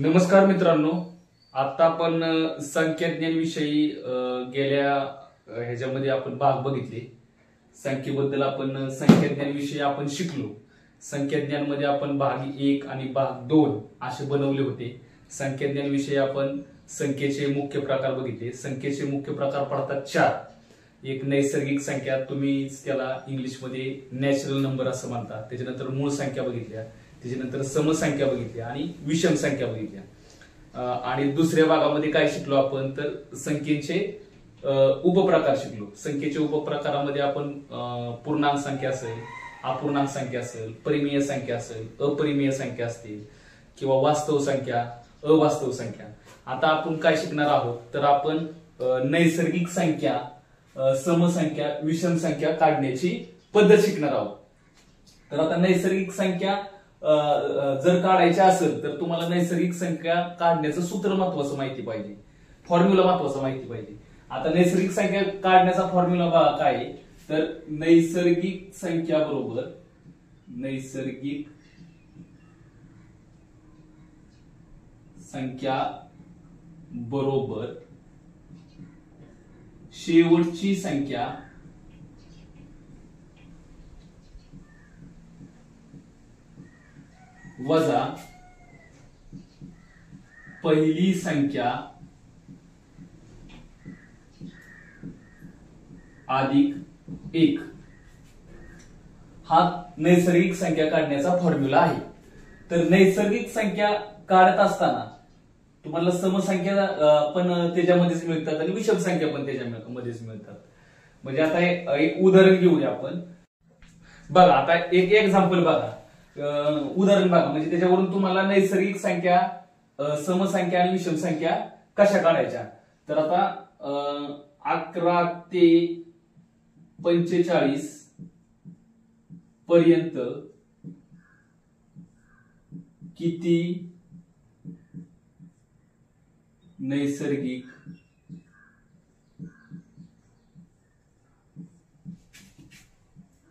नमस्कार मित्रांनो, आता आपण संख्याज्ञान विषयी गेल्या ह्याच्यामध्ये आपण भाग बघितले. संख्येबद्दल आपण संख्याज्ञान विषयी आपण शिकलो. संख्याज्ञान मध्ये आपण भाग 1 आणि भाग 2 असे बनवले होते. संख्याज्ञान विषयी आपण संख्येचे मुख्य प्रकार बघितले. संख्येचे मुख्य प्रकार पडतात 4. एक नैसर्गिक संख्या, तुम्ही त्याला इंग्लिश मध्ये नॅचरल नंबर असं म्हणतात. त्याच्यानंतर मूळ संख्या बघितल्या, त्याच्यानंतर समसंख्या बघितल्या आणि विषम संख्या बघितल्या. आणि दुसऱ्या भागामध्ये काय शिकलो आपण, तर संख्येचे उपप्रकार शिकलो. संख्येचे उपप्रकारामध्ये आपण पूर्णांक संख्या असेल, अपूर्णांक संख्या असेल, परिमेय संख्या असेल, अपरिमेय संख्या असतील किंवा वास्तव संख्या, अवास्तव संख्या. आता आपण काय शिकणार आहोत, तर आपण नैसर्गिक संख्या, समसंख्या, विषम संख्या काढण्याची पद्धत शिकणार आहोत. तर आता नैसर्गिक संख्या जर काढायच्या असेल तर तुम्हाला नैसर्गिक संख्या काढण्याचं सूत्र महत्वाचं माहिती पाहिजे, फॉर्म्युला महत्वाचा माहिती पाहिजे. आता नैसर्गिक संख्या काढण्याचा फॉर्म्युला बघा काय, तर नैसर्गिक संख्या बरोबर नैसर्गिक संख्या बरोबर शेवटची संख्या वजा पहिली संख्या अधिक 1 हा नैसर्गिक संख्या काढण्याचा फॉर्म्युला आहे. तर नैसर्गिक संख्या काढत असताना तुम्हाला समसंख्या पण त्याच्यामध्येच मिळतात आणि विषम संख्या पण त्याच्यामध्येच मिळतात. म्हणजे आता एक उदाहरण घेऊया आपण. बघा, आता एक एक्झाम्पल बघा, उदाहरण बघा, म्हणजे त्याच्यावरून तुम्हाला नैसर्गिक संख्या, समसंख्या आणि विषम संख्या कशा काढायच्या. तर आता 11 ते 45 पर्यंत किती नैसर्गिक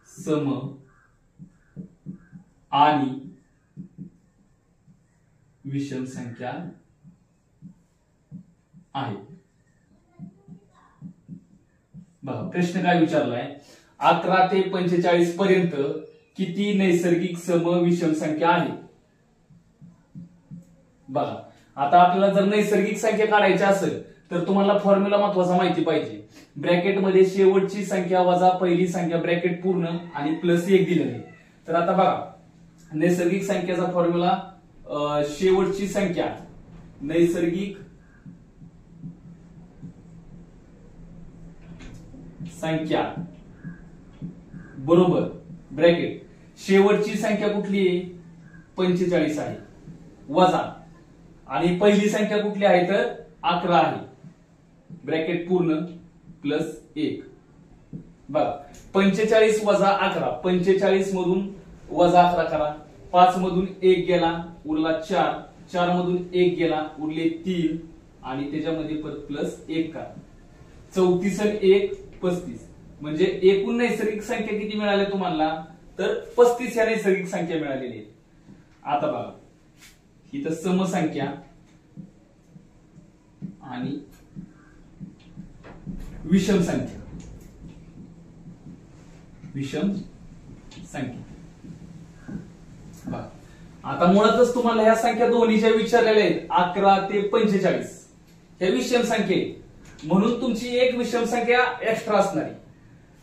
सम आणि विषम संख्या आहे. बघा, प्रश्न काय विचारलाय, 11 ते 45 पर्यंत किती नैसर्गिक सम विषम संख्या आहे. बघा, आता आपल्याला जर नैसर्गिक संख्या काढायची असेल तर तुम्हाला फॉर्म्युला महत्वाचा माहिती पाहिजे. ब्रॅकेटमध्ये शेवटची संख्या वजा पहिली संख्या, ब्रॅकेट पूर्ण आणि प्लस 1 दिलेलं आहे. तर आता बघा, नैसर्गिक संख्येचा फॉर्म्युला शेवटची संख्या, नैसर्गिक संख्या बरोबर ब्रॅकेट शेवटची संख्या कुठली आहे, 45 आहे, वजा आणि पहिली संख्या कुठली आहे तर 11 आहे, ब्रॅकेट पूर्ण प्लस 1. बघा, 45 वजा 11, 45 मधून वजा 11 करा, 5 मधून 1 गेला उरला 4, 4 मधून 1 गेला उरले 3 आणि त्याच्यामध्ये परत प्लस 1 करा. 34 आणि 1 35, म्हणजे एकूण नैसर्गिक संख्या किती मिळाल्या तुम्हाला, तर 35 या नैसर्गिक संख्या मिळालेली आहेत. आता बघा, इथं समसंख्या आणि विषम संख्या, विषम संख्या. आता मुळातच तुम्हाला ह्या संख्या दोन्हीच्या विचारलेल्या आहेत, 11 ते 45 ह्या विषम संख्या, म्हणून तुमची एक विषम संख्या एक्स्ट्रा असणारी.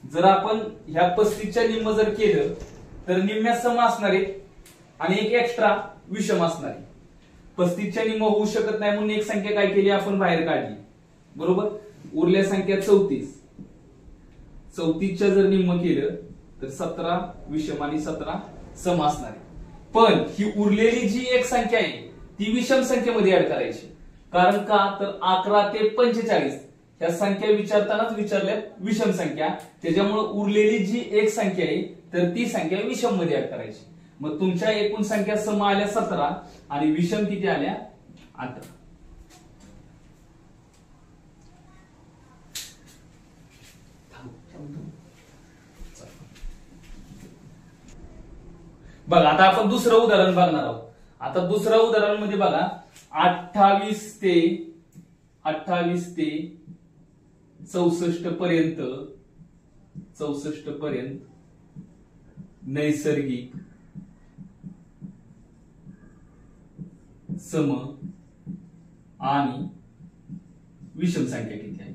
जर आपण ह्या 35च्या निम्म जर केलं तर निम्म्या सम असणारे आणि एक एक्स्ट्रा विषम असणारी. 35च्या निम्म होऊ शकत नाही म्हणून एक संख्या काय केली आपण बाहेर काढली, बरोबर. उरल्या संख्या 34. 34च्या जर निम्म केलं तर 17 विषम आणि 17 सम असणारे. पण ही उरलेली जी एक संख्या आहे ती विषम संख्येमध्ये ऍड करायची. कारण का, तर 11 ते 45 ह्या संख्या विचारतानाच विचारल्यात विषम संख्या, त्याच्यामुळे उरलेली जी एक संख्या आहे तर ती संख्या विषम मध्ये ऍड करायची. मग तुमच्या एकूण संख्या सम आल्या 17 आणि विषम किती आल्या 18. बघा, आता आपण दुसरं उदाहरण बघणार आहोत. आता दुसऱ्या उदाहरणामध्ये बघा, 28 ते 64 पर्यंत नैसर्गिक सम आणि विषम संख्या किती आहे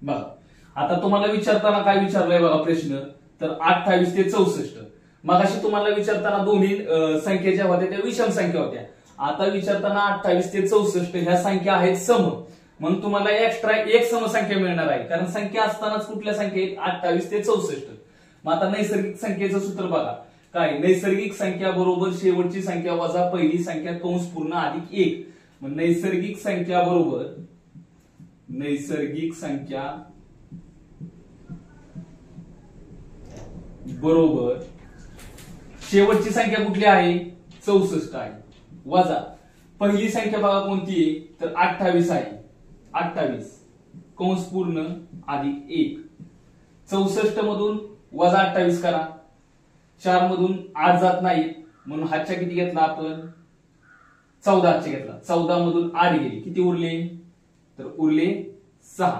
बघा. आता तुम्हाला विचारताना काय विचारलंय बघा प्रश्न, तर 28 ते 64. मगाशी तुम्हाला विचारताना दोन्ही संख्या ज्या होत्या त्या विषम संख्या होत्या. आता विचारताना 28 ते 64 ह्या संख्या आहेत सम, मग तुम्हाला एक्स्ट्रा एक समसंख्या मिळणार आहे, कारण संख्या असतानाच कुठल्या संख्या आहेत 28 ते 64. मग आता नैसर्गिक संख्येचं सूत्र बघा काय, नैसर्गिक संख्या बरोबर शेवटची संख्या वजा पहिली संख्या कंस पूर्ण अधिक 1. मग नैसर्गिक संख्या बरोबर शेवटची संख्या कुठली आहे 64 आहे, वजा पहिली संख्या बघा कोणती आहे तर 28 आहे, 28 कंस पूर्ण अधिक 1. 64 मधून वजा 28 करा, 4 मधून 8 जात नाही म्हणून हातच्या किती घेतला आपण 14 हातच्या घेतला, 14 मधून 8 गेली, किती उरले तर उरले 6.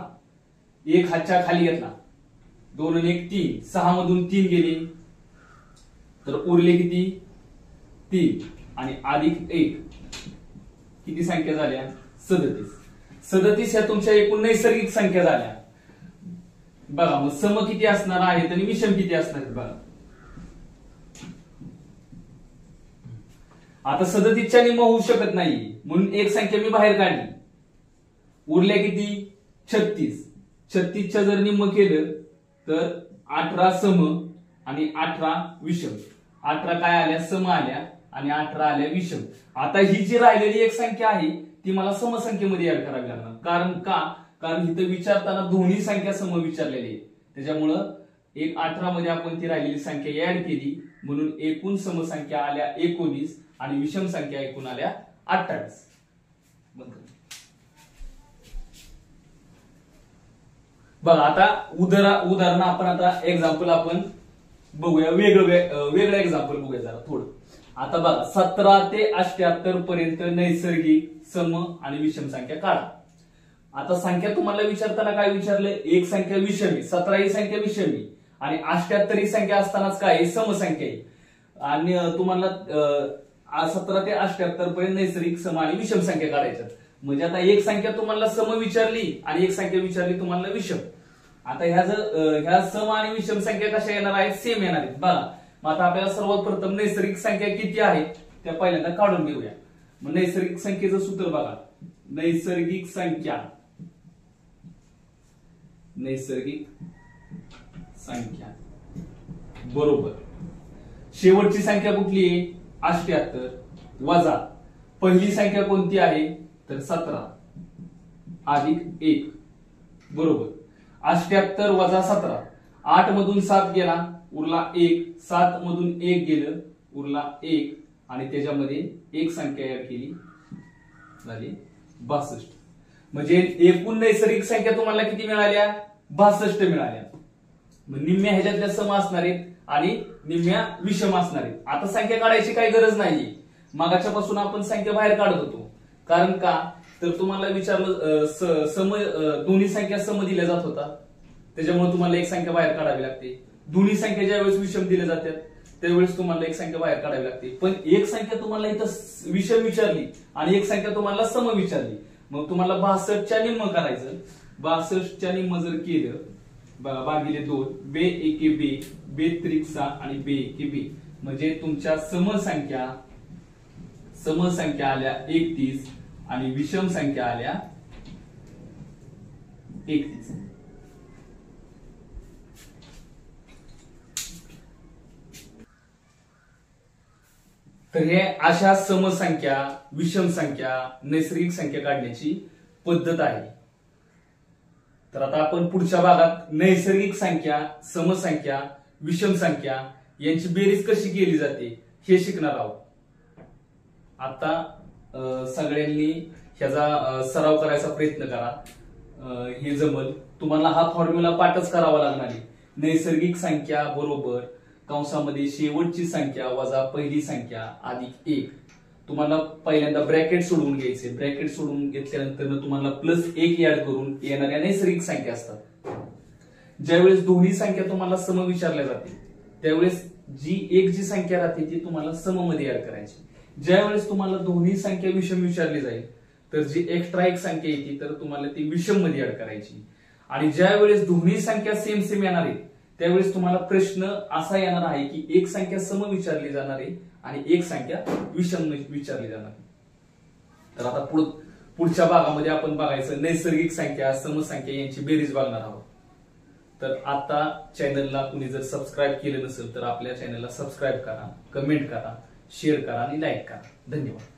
1 हातच्या खाली घेतला, 2 आणि 1 3, 6 मधून 3 गेले तर उरले किती 3 आणि अधिक 1 किती संख्या झाल्या 37. 37 ह्या तुमच्या एकूण नैसर्गिक संख्या झाल्या. बघा मग सम किती असणार आहेत आणि विषम किती असणार आहेत बघा. आता 37 च्या निम्म होऊ शकत नाही म्हणून एक संख्या मी बाहेर काढली, उरल्या किती 36. 36 च्या जर निम्म केलं तर 18 सम आणि 18 विषम. 18 काय आल्या सम आल्या आणि 18 आल्या विषम. आता ही जी राहिलेली एक संख्या आहे ती मला समसंख्येमध्ये ऍड करावी लागणार, कारण इथं विचारताना दोन्ही संख्या सम विचारलेली आहे, त्याच्यामुळं एक 18 मध्ये आपण ती राहिलेली संख्या ऍड केली म्हणून एकूण समसंख्या आल्या 19 आणि विषम संख्या एकूण आल्या 28. बघा आता उदाहरण आपण आता एक्झाम्पल आपण बघूया, वेगळं एक्झाम्पल बघूया जरा थोडं. आता बघा 17 ते 78 पर्यंत नैसर्गिक सम आणि विषम संख्या काढा. आता संख्या तुम्हाला विचारताना काय विचारलं, एक संख्या विषमी, 17 ही संख्या विषमी आणि 78 ही संख्या असतानाच काय समसंख्या आहे. आणि तुम्हाला 17 ते 78 पर्यंत नैसर्गिक सम आणि विषम संख्या काढायच्या. म्हणजे आता एक संख्या तुम्हाला सम विचारली आणि एक संख्या विचारली तुम्हाला विषम. आता ह्या सम आणि विषम संख्या कशा येणार आहेत सेम येणार आहेत बघा. मग आता आपल्याला सर्वात प्रथम नैसर्गिक संख्या किती आहेत त्या पहिल्यांदा काढून घेऊया. मग नैसर्गिक संख्येचं सूत्र बघा, नैसर्गिक संख्या बरोबर शेवटची संख्या कुठली आहे 78 वजा पहिली संख्या कोणती आहे तर 17 अधिक 1 बरोबर 78 वजा 17. 8 मधून 7 गेला उरला 1, 7 मधून 1 गेलं उरला 1 आणि त्याच्यामध्ये एक संख्या ऍड केली झाली 62. म्हणजे एकूण नैसर्गिक संख्या तुम्हाला किती मिळाल्या 62 मिळाल्या. निम्म्या ह्याच्यातल्या सम असणार आहेत आणि निम्म्या विषम असणार आहेत. आता संख्या काढायची काही गरज नाहीये, मागाच्या पासून आपण संख्या बाहेर काढत होतो. कारण का तर तुम्हाला विचारलं सम दोन्ही संख्या सम दिल्या जात होता, त्याच्यामुळे तुम्हाला एक संख्या बाहेर काढावी लागते. दोन्ही संख्या ज्यावेळेस विषम दिल्या जातात त्यावेळेस तुम्हाला एक संख्या बाहेर काढावी लागते. पण एक संख्या तुम्हाला इथं विषम विचारली आणि एक संख्या तुम्हाला सम विचारली, मग तुम्हाला 62 च्या निम्म करायचं. 62 च्या निम्म जर केलं भागिले 2, बे एके बे, बे त्रिक 6 आणि बे एके बे, म्हणजे तुमच्या समसंख्या आल्या 31 आणि विषम संख्या आल्या 31. तर हे अशा समसंख्या विषम संख्या नैसर्गिक संख्या काढण्याची पद्धत आहे. तर आता आपण पुढच्या भागात नैसर्गिक संख्या समसंख्या विषम संख्या यांची बेरीज कशी केली जाते हे शिकणार आहोत. आता सगळ्यांनी ह्याचा सराव करायचा प्रयत्न करा, हे जमल तुम्हाला. हा फॉर्म्युला पाठच करावा लागणार आहे. नैसर्गिक संख्या बरोबर कंसामध्ये शेवटची संख्या वजा पहिली संख्या अधिक 1. तुम्हाला पहिल्यांदा ब्रॅकेट सोडवून घ्यायचे. ब्रॅकेट सोडवून घेतल्यानंतर तुम्हाला +1 ऍड करून येणाऱ्या नैसर्गिक संख्या असतात. ज्यावेळेस दोन्ही संख्या तुम्हाला सम विचारल्या जाते त्यावेळेस जी संख्या राहते ती तुम्हाला सम मध्ये ऍड करायची. ज्यावेळेस तुम्हाला दोन्ही संख्या विषम विचारली जाईल तर जी एक्स्ट्रा एक संख्या येते तर तुम्हाला ती विषम मध्ये ऍड करायची. आणि ज्या वेळेस दोन्ही संख्या सेम येणार आहे त्यावेळेस तुम्हाला प्रश्न असा येणार आहे की एक संख्या सम विचारली जाणार आहे आणि एक संख्या विषम विचारली जाणार आहे. तर आता पुढच्या भागामध्ये आपण बघायचं नैसर्गिक संख्या समसंख्या यांची बेरीज बघणार आहोत. तर आता चॅनलला कुणी जर सबस्क्राईब केलं नसेल तर आपल्या चॅनलला सबस्क्राईब करा, कमेंट करा, शेअर करा आणि लाईक करा. धन्यवाद.